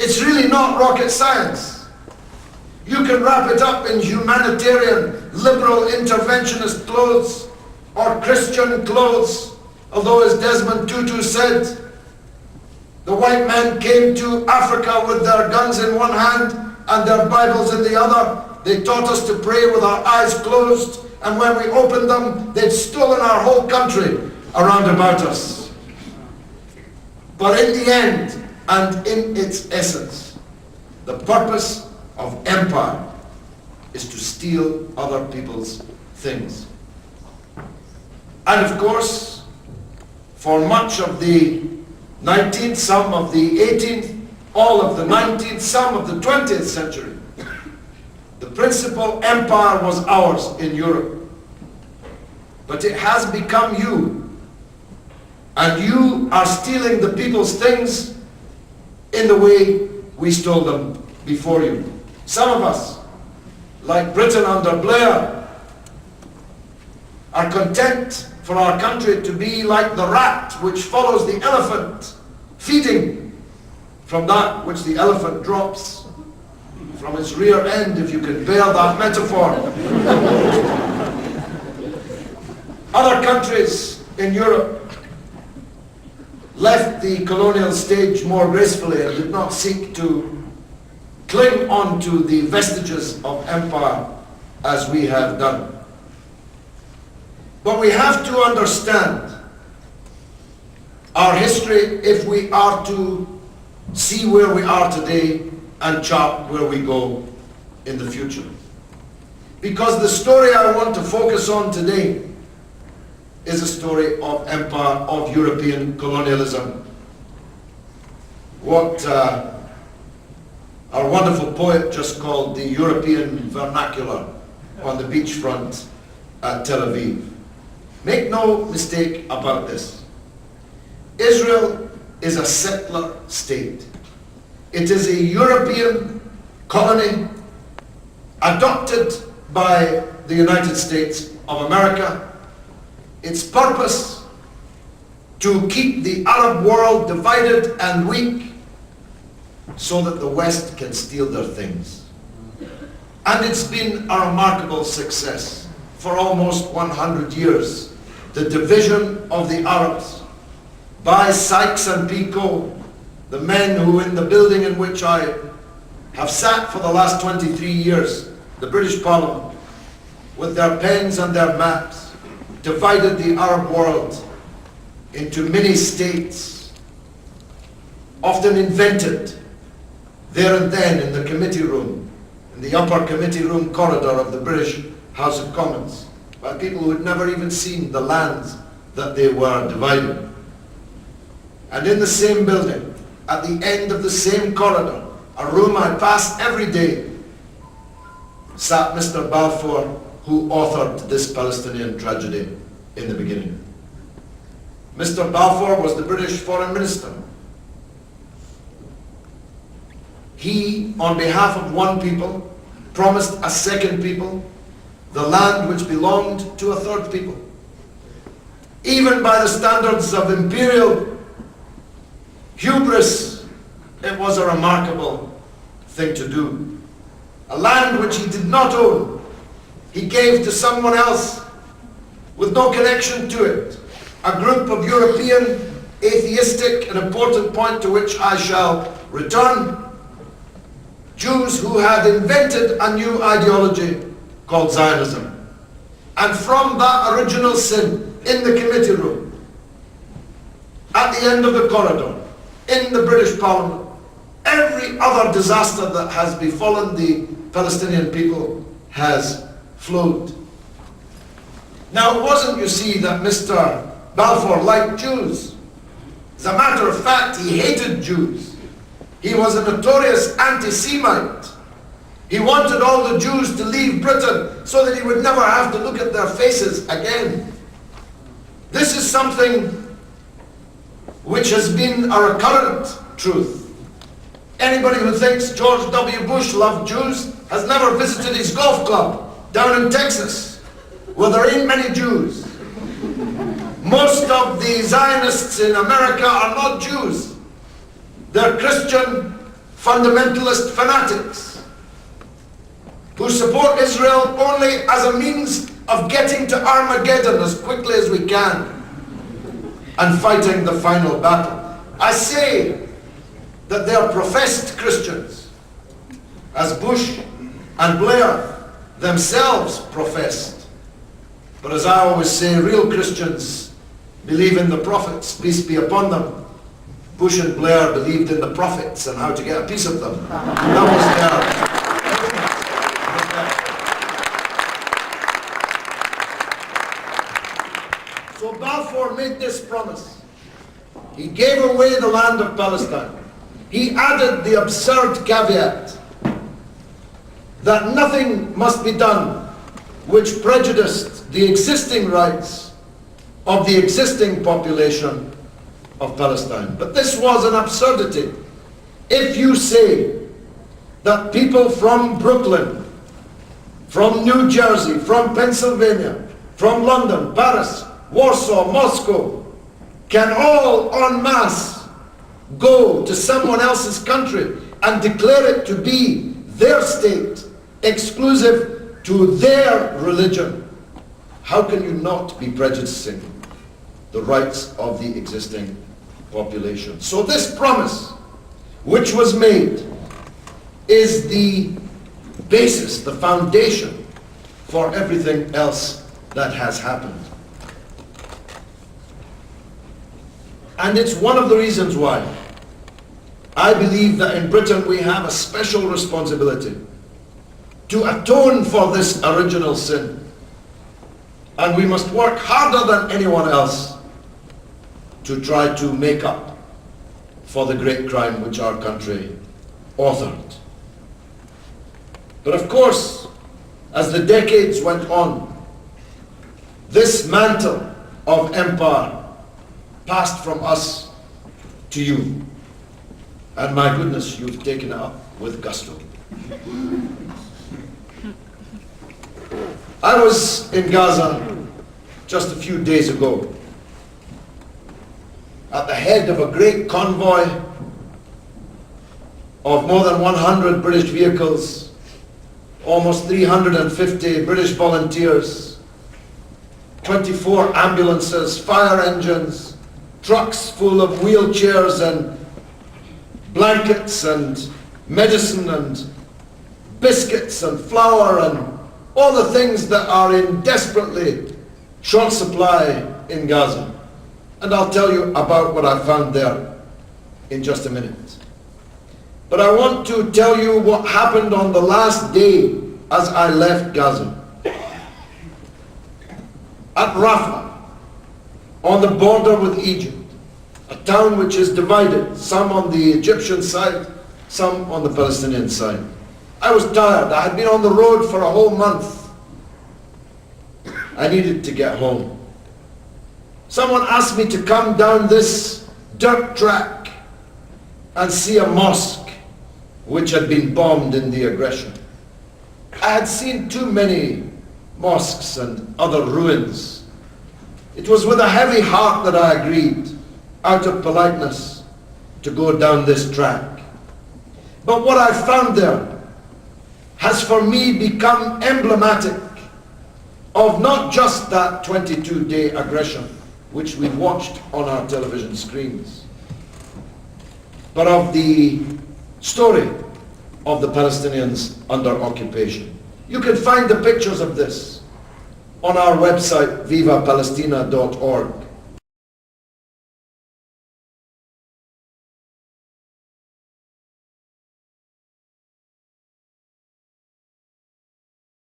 It's really not rocket science. You can wrap it up in humanitarian, liberal, interventionist clothes or Christian clothes, although as Desmond Tutu said, the white men came to Africa with their guns in one hand and their Bibles in the other. They taught us to pray with our eyes closed, and when we opened them, they'd stolen our whole country around about us. But in the end, and in its essence, the purpose of empire is to steal other people's things. And of course, for much of the 19th, some of the 18th, all of the 19th, some of the 20th century, the principal empire was ours in Europe. But it has become you. And you are stealing the people's things in the way we stole them before you. Some of us, like Britain under Blair, are content for our country to be like the rat which follows the elephant, feeding from that which the elephant drops from its rear end, if you can bear that metaphor. Other countries in Europe left the colonial stage more gracefully and did not seek to cling on to the vestiges of empire as we have done. But we have to understand our history if we are to see where we are today and chart where we go in the future. Because the story I want to focus on today is a story of empire, of European colonialism. What our wonderful poet just called the European vernacular on the beachfront at Tel Aviv. Make no mistake about this. Israel is a settler state. It is a European colony adopted by the United States of America. Its purpose to keep the Arab world divided and weak so that the West can steal their things. And it's been a remarkable success for almost 100 years. The division of the Arabs by Sykes and Picot, the men who in the building in which I have sat for the last 23 years, the British Parliament, with their pens and their maps, divided the Arab world into many states, often invented there and then in the committee room, in the upper committee room corridor of the British House of Commons, by people who had never even seen the lands that they were dividing. And in the same building, at the end of the same corridor, a room I passed every day, sat Mr. Balfour, who authored this Palestinian tragedy in the beginning. Mr. Balfour was the British Foreign Minister. He, on behalf of one people, promised a second people the land which belonged to a third people. Even by the standards of imperial hubris, it was a remarkable thing to do. A land which he did not own, he gave to someone else with no connection to it. A group of European, atheistic, an important point to which I shall return, Jews who had invented a new ideology called Zionism. And from that original sin, in the committee room, at the end of the corridor, in the British Parliament, every other disaster that has befallen the Palestinian people has flowed. Now it wasn't, you see, that Mr. Balfour liked Jews. As a matter of fact, he hated Jews. He was a notorious anti-Semite. He wanted all the Jews to leave Britain so that he would never have to look at their faces again. This is something which has been a recurrent truth. Anybody who thinks George W. Bush loved Jews has never visited his golf club down in Texas, where there ain't many Jews. Most of the Zionists in America are not Jews. They're Christian fundamentalist fanatics who support Israel only as a means of getting to Armageddon as quickly as we can and fighting the final battle. I say that they are professed Christians, as Bush and Blair themselves professed. But as I always say, real Christians believe in the prophets, peace be upon them. Bush and Blair believed in the prophets and how to get a piece of them. That was their... So Balfour made this promise. He gave away the land of Palestine. He added the absurd caveat that nothing must be done which prejudiced the existing rights of the existing population of Palestine. But this was an absurdity. If you say that people from Brooklyn, from New Jersey, from Pennsylvania, from London, Paris, Warsaw, Moscow, can all en masse go to someone else's country and declare it to be their state, exclusive to their religion, how can you not be prejudicing the rights of the existing population? So this promise, which was made, is the basis, the foundation for everything else that has happened. And it's one of the reasons why I believe that in Britain we have a special responsibility to atone for this original sin. And we must work harder than anyone else to try to make up for the great crime which our country authored. But of course, as the decades went on, this mantle of empire passed from us to you. And my goodness, you've taken it up with gusto. I was in Gaza just a few days ago at the head of a great convoy of more than 100 British vehicles, almost 350 British volunteers, 24 ambulances, fire engines, trucks full of wheelchairs and blankets and medicine and biscuits and flour and all the things that are in desperately short supply in Gaza. And I'll tell you about what I found there in just a minute. But I want to tell you what happened on the last day as I left Gaza. At Rafah, on the border with Egypt, a town which is divided, some on the Egyptian side, some on the Palestinian side. I was tired. I had been on the road for a whole month. I needed to get home. Someone asked me to come down this dirt track and see a mosque which had been bombed in the aggression. I had seen too many mosques and other ruins. It was with a heavy heart that I agreed, out of politeness, to go down this track. But what I found there has for me become emblematic of not just that 22-day aggression which we watched on our television screens, but of the story of the Palestinians under occupation. You can find the pictures of this on our website, vivapalestina.org.